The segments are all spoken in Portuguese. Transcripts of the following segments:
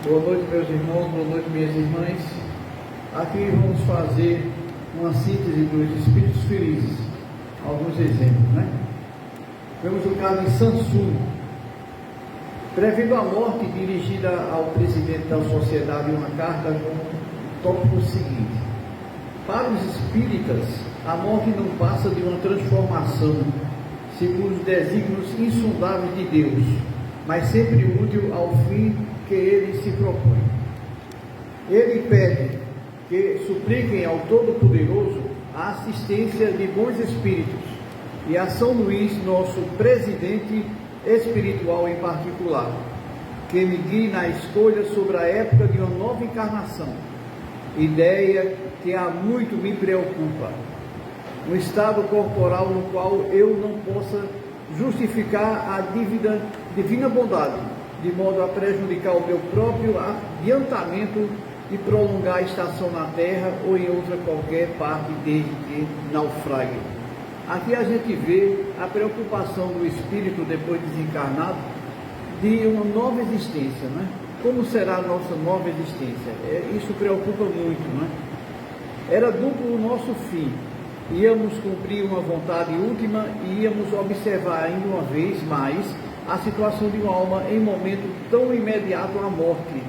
Boa noite, meus irmãos, boa noite, minhas irmãs. Aqui vamos fazer uma síntese dos espíritos felizes, alguns exemplos, né? Vemos o caso de Sansum. Prevendo a morte, dirigida ao presidente da sociedade, uma carta com o tópico seguinte: para os espíritas, a morte não passa de uma transformação, segundo os desígnios insondáveis de Deus, mas sempre útil ao fim que ele se propõe. Ele pede que supliquem ao Todo-Poderoso a assistência de bons espíritos e a São Luís, nosso presidente espiritual em particular, que me guie na escolha sobre a época de uma nova encarnação, ideia que há muito me preocupa, um estado corporal no qual eu não possa justificar a divina bondade, de modo a prejudicar o meu próprio adiantamento e prolongar a estação na Terra ou em outra qualquer parte desde que naufrague. Aqui a gente vê a preocupação do espírito depois desencarnado de uma nova existência, né? Como será a nossa nova existência? Isso preocupa muito, né? Era duplo o nosso fim. Íamos cumprir uma vontade última e íamos observar ainda uma vez mais a situação de uma alma em momento tão imediato à morte,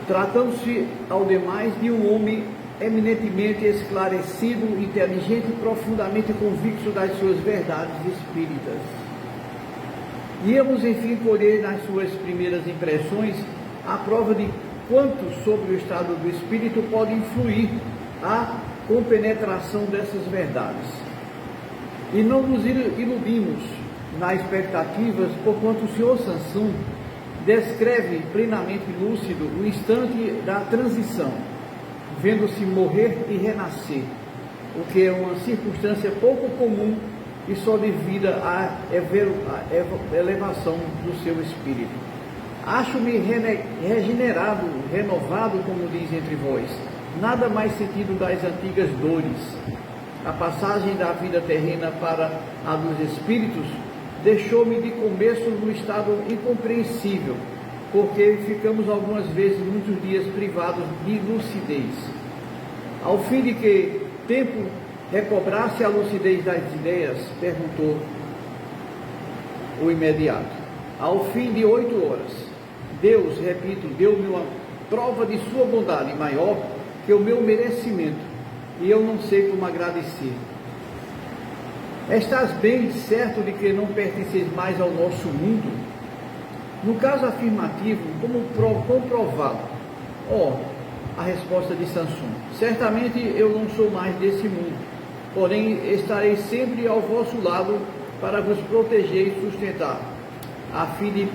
tratando-se ao demais de um homem eminentemente esclarecido, inteligente e profundamente convicto das suas verdades espíritas. Íamos enfim colher nas suas primeiras impressões a prova de quanto sobre o estado do espírito pode influir a compenetração dessas verdades. E não nos iludimos nas expectativas, porquanto o senhor Sansum descreve plenamente lúcido o instante da transição, vendo-se morrer e renascer, o que é uma circunstância pouco comum e só devida à elevação do seu espírito. Acho-me regenerado, renovado, como diz entre vós, nada mais sentido das antigas dores. A passagem da vida terrena para a dos espíritos deixou-me de começo no estado incompreensível, porque ficamos algumas vezes muitos dias privados de lucidez. Ao fim de que tempo recobrasse a lucidez das ideias? Perguntou o imediato. Ao fim de 8 horas. Deus, repito, deu-me uma prova de sua bondade maior que o meu merecimento, e eu não sei como agradecer. Estás bem certo de que não pertences mais ao nosso mundo? No caso afirmativo, como comprová-lo? A resposta de Sansum: certamente eu não sou mais desse mundo, porém estarei sempre ao vosso lado para vos proteger e sustentar, a fim de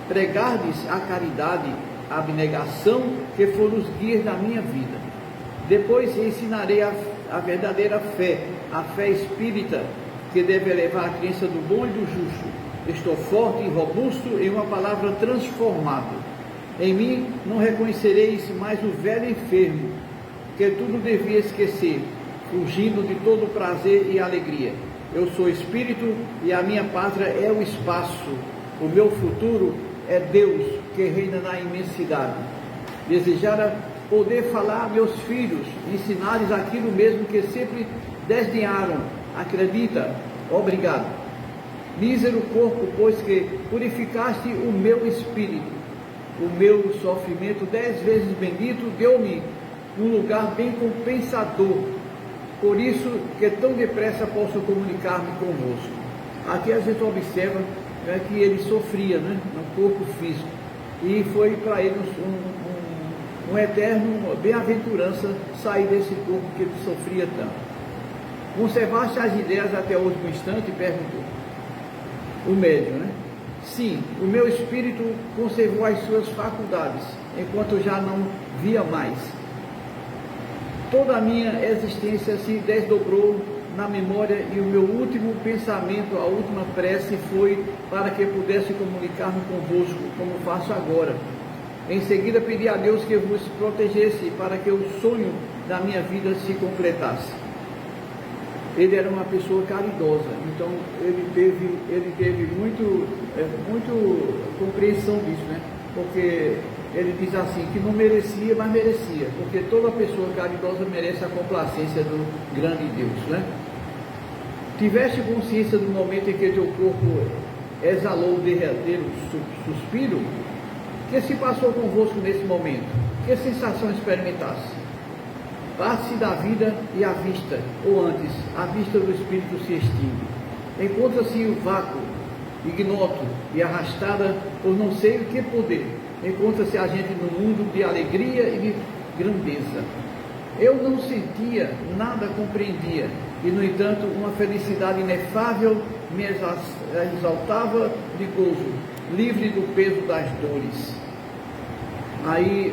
pregardes a caridade, a abnegação que for os guias da minha vida. Depois ensinarei a verdadeira fé, a fé espírita, que deve levar a crença do bom e do justo. Estou forte e robusto, em uma palavra, transformado. Em mim não reconhecereis mais o velho enfermo, que tudo devia esquecer, fugindo de todo prazer e alegria. Eu sou espírito e a minha pátria é o espaço. O meu futuro é Deus, que reina na imensidade. Desejara poder falar a meus filhos, ensinar-lhes aquilo mesmo que sempre desdenharam. Acredita? Obrigado. Mísero corpo, pois que purificaste o meu espírito. O meu sofrimento 10 vezes bendito deu-me um lugar bem compensador. Por isso que tão depressa posso comunicar-me convosco. Aqui a gente observa que ele sofria, né, no corpo físico, e foi para ele um eterno bem-aventurança sair desse corpo que ele sofria tanto. Conservaste as ideias até o último instante? Perguntou o médium, né? Sim, o meu espírito conservou as suas faculdades, enquanto já não via mais. Toda a minha existência se desdobrou na memória e o meu último pensamento, a última prece foi para que pudesse comunicar-me convosco, como faço agora. Em seguida pedi a Deus que vos protegesse para que o sonho da minha vida se completasse. Ele era uma pessoa caridosa, então ele teve muito compreensão disso, né? Porque ele diz assim, que não merecia, mas merecia, porque toda pessoa caridosa merece a complacência do grande Deus, né? Tiveste consciência do momento em que teu corpo exalou o derradeiro suspiro? O que se passou convosco nesse momento? Que sensação experimentasse? Parte-se da vida e a vista, ou antes, a vista do espírito se extingue. Encontra-se o vácuo, ignoto e arrastada por não sei o que poder. Encontra-se a gente no mundo de alegria e de grandeza. Eu não sentia, nada compreendia, e no entanto uma felicidade inefável me exaltava de gozo, livre do peso das dores. Aí,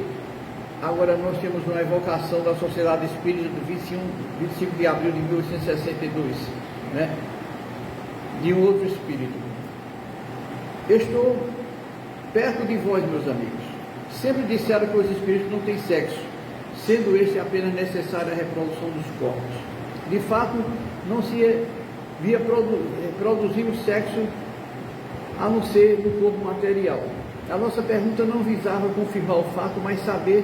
agora nós temos uma evocação da Sociedade Espírita do 25 de abril de 1862, né? De um outro espírito. Estou perto de vós, meus amigos. Sempre disseram que os espíritos não têm sexo, sendo este apenas necessária a reprodução dos corpos. De fato, não se via produzir o sexo a não ser no corpo material. A nossa pergunta não visava confirmar o fato, mas saber,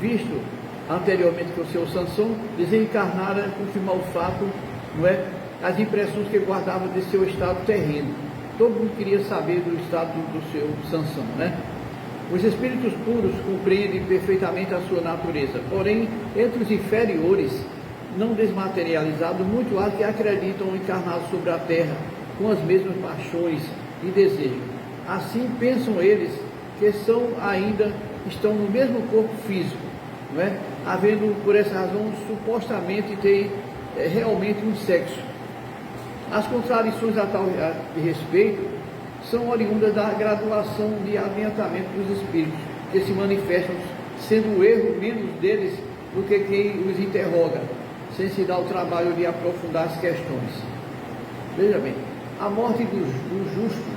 visto anteriormente que o senhor Sansão desencarnara, confirmar o fato, não é? As impressões que guardava de seu estado terreno. Todo mundo queria saber do estado do seu Sansão, né? Os espíritos puros compreendem perfeitamente a sua natureza, porém, entre os inferiores, não desmaterializados, muito há que acreditam encarnados sobre a terra, com as mesmas paixões e desejos. Assim pensam eles que estão no mesmo corpo físico, não é? Havendo, por essa razão, supostamente ter realmente um sexo. As contradições a tal respeito são oriundas da graduação de adiantamento dos espíritos, que se manifestam sendo o erro menos deles do que quem os interroga, sem se dar o trabalho de aprofundar as questões. Veja bem, a morte do justo,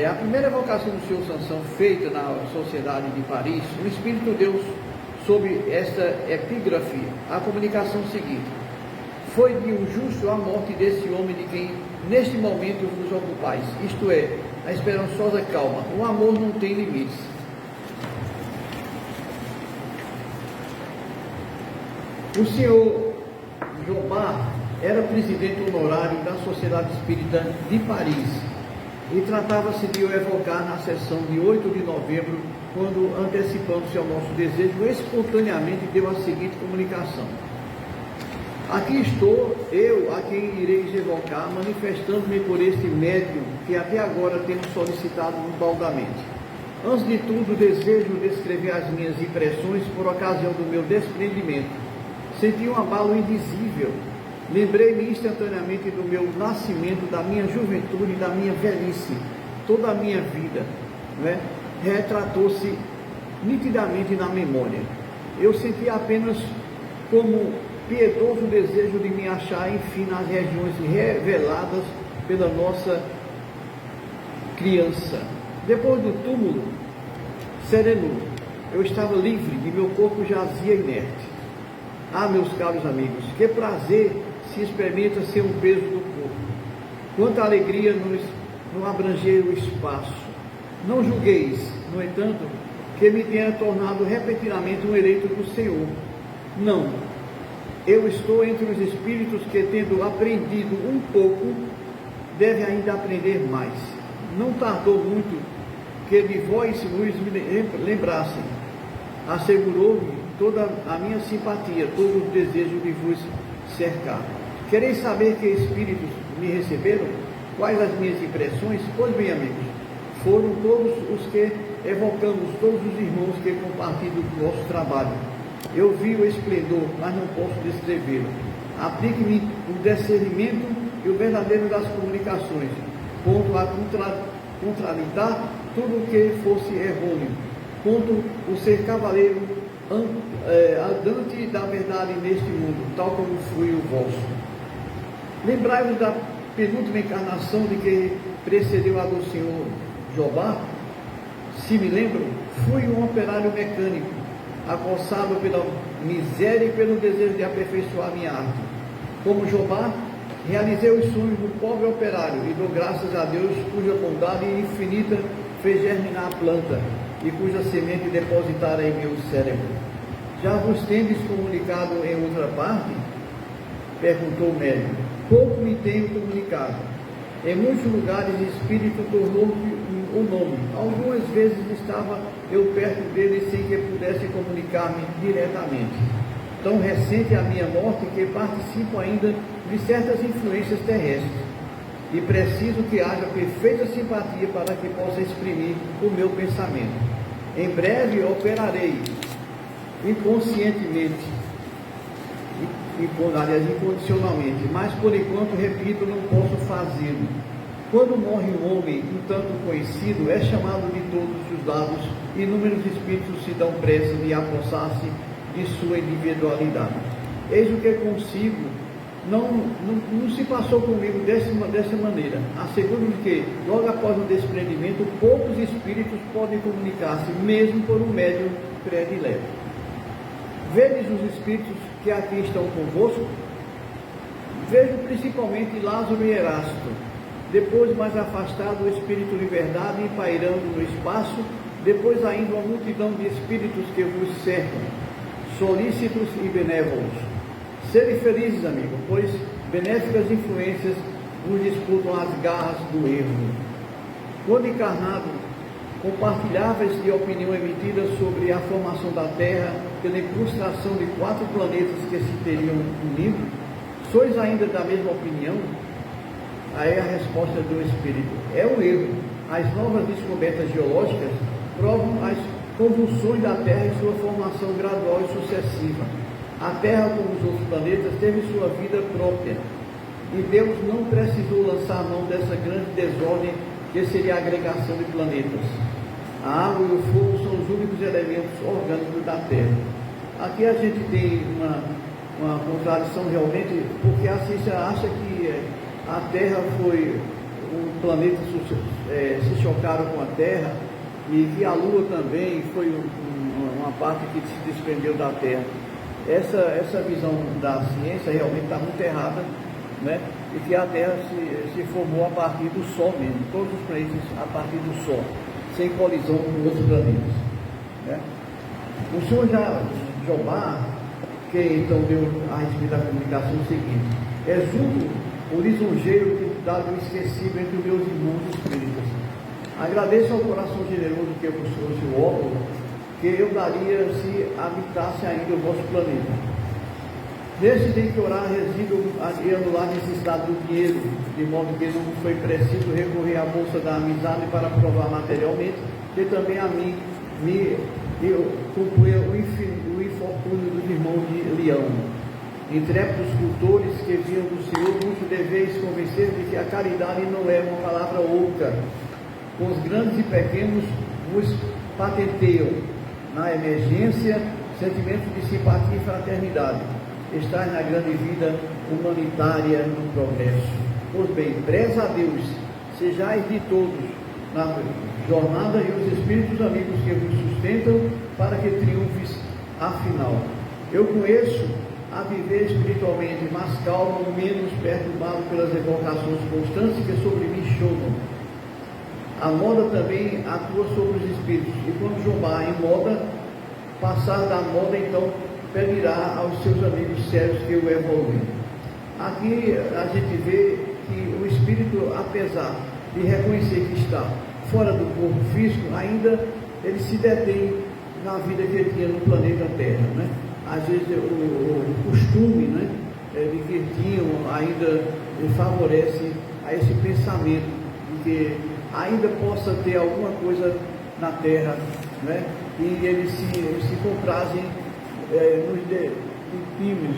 a primeira evocação do senhor Sansão feita na Sociedade de Paris, o Espírito deu sob esta epígrafe a comunicação seguinte: foi de um justo a morte desse homem de quem neste momento vos ocupais, isto é, a esperançosa calma. O amor não tem limites. O senhor Jobard era presidente honorário da Sociedade Espírita de Paris e tratava-se de o evocar na sessão de 8 de novembro, quando, antecipando-se ao nosso desejo, espontaneamente deu a seguinte comunicação: aqui estou, eu a quem ireis evocar, manifestando-me por este médium que até agora temos solicitado baldamente. Antes de tudo, desejo descrever as minhas impressões por ocasião do meu desprendimento. Senti um abalo indizível. Lembrei-me instantaneamente do meu nascimento, da minha juventude e da minha velhice. Toda a minha vida, né, retratou-se nitidamente na memória. Eu senti apenas como piedoso desejo de me achar, enfim, nas regiões reveladas pela nossa criança. Depois do túmulo sereno, eu estava livre e meu corpo jazia inerte. Ah, meus caros amigos, que prazer se experimenta ser um peso do corpo. Quanta alegria no abranger o espaço. Não julgueis, no entanto, que me tenha tornado repentinamente um eleito do Senhor. Não. Eu estou entre os espíritos que, tendo aprendido um pouco, devem ainda aprender mais. Não tardou muito que de vós vos me lembrassem. Assegurou-me toda a minha simpatia, todo o desejo de vos cercar. Quereis saber que espíritos me receberam? Quais as minhas impressões? Pois bem, amigos, foram todos os que evocamos, todos os irmãos que compartilham do nosso trabalho. Eu vi o esplendor, mas não posso descrevê-lo. Aplique-me o discernimento e o verdadeiro das comunicações, ponto a contrariar tudo o que fosse errôneo, ponto o ser cavaleiro andante da verdade neste mundo, tal como fui o vosso. Lembrai-vos da penúltima encarnação de que precedeu a do senhor Jobard? Se me lembro, fui um operário mecânico, acossado pela miséria e pelo desejo de aperfeiçoar minha arte. Como Jobard, realizei os sonhos do pobre operário e dou graças a Deus, cuja bondade infinita fez germinar a planta. e cuja semente depositara em meu cérebro. Já vos tendes comunicado em outra parte? Perguntou o médico. Pouco me tenho comunicado. Em muitos lugares, espírito tornou-me o nome. Algumas vezes estava eu perto dele sem que pudesse comunicar-me diretamente. Tão recente a minha morte que participo ainda de certas influências terrestres. E preciso que haja perfeita simpatia para que possa exprimir o meu pensamento. Em breve operarei inconscientemente, aliás, incondicionalmente, mas por enquanto, repito, não posso fazê-lo. Quando morre um homem um tanto conhecido, é chamado de todos os lados, e inúmeros espíritos se dão pressa de apossar-se de sua individualidade. Eis o que consigo. Não se passou comigo dessa maneira. Asseguro-lhe que, logo após o desprendimento, poucos espíritos podem comunicar-se, mesmo por um médium predileto. Vedes os espíritos que aqui estão convosco? Vejo principalmente Lázaro e Erasto. Depois, mais afastado, o espírito Liberdade pairando no espaço. Depois ainda uma multidão de espíritos que vos cercam, solícitos e benévolos. Sede felizes, amigo, pois benéficas influências vos disputam as garras do erro. Quando encarnado, compartilháveis de opinião emitida sobre a formação da Terra pela incrustação de 4 planetas que se teriam unido, sois ainda da mesma opinião? Aí a resposta do Espírito: é um erro. As novas descobertas geológicas provam as convulsões da Terra e sua formação gradual e sucessiva. A Terra, como os outros planetas, teve sua vida própria, e Deus não precisou lançar mão dessa grande desordem que seria a agregação de planetas. A água e o fogo são os únicos elementos orgânicos da Terra. Aqui a gente tem uma contradição realmente, porque a ciência acha que a Terra foi um planeta, se chocaram com a Terra, e que a Lua também foi uma parte que se desprendeu da Terra. Essa visão da ciência realmente está muito errada, né? E que a Terra se formou a partir do Sol mesmo, todos os planetas a partir do Sol, sem colisão com outros planetas, né? O senhor Jobá, que então deu a respeito da comunicação o seguinte: exulto o lisonjeiro dado esquecido entre os meus irmãos espíritas. Agradeço ao coração generoso que vos trouxe o óculo, que eu daria se habitasse ainda o vosso planeta. Nesse tem que orar, resido e anular a necessidade do dinheiro, de modo que não foi preciso recorrer à bolsa da amizade para provar materialmente que também a mim me concluía o infortúnio dos irmãos de Leão. Intrépidos cultores que viam do Senhor, muito deveis convencer de que a caridade não é uma palavra oca. Com os grandes e pequenos vos patenteiam na emergência sentimento de simpatia e fraternidade. Estais na grande vida humanitária no progresso. Pois bem, preza a Deus, sejais de todos na jornada e os espíritos amigos que vos sustentam para que triunfes afinal. Eu conheço a viver espiritualmente mais calmo, menos perturbado pelas evocações constantes que sobre mim chovam. A moda também atua sobre os espíritos, e quando Jobá em moda, passar da moda, então pedirá aos seus amigos sérios que o evoluem. Aqui a gente vê que o espírito, apesar de reconhecer que está fora do corpo físico, ainda ele se detém na vida que ele tinha no planeta Terra, né? Às vezes o costume, né, de que tinham ainda favorece a esse pensamento de que ainda possa ter alguma coisa na Terra, né? E eles se comprazem nos times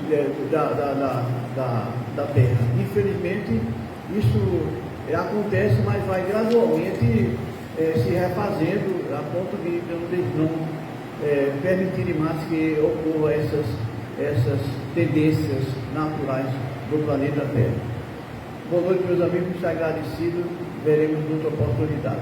da Terra. Infelizmente, isso acontece, mas vai gradualmente se refazendo a ponto de não permitirem mais que ocorram essas tendências naturais do planeta Terra. Boa noite, meus amigos, muito agradecido. Veremos outra oportunidade.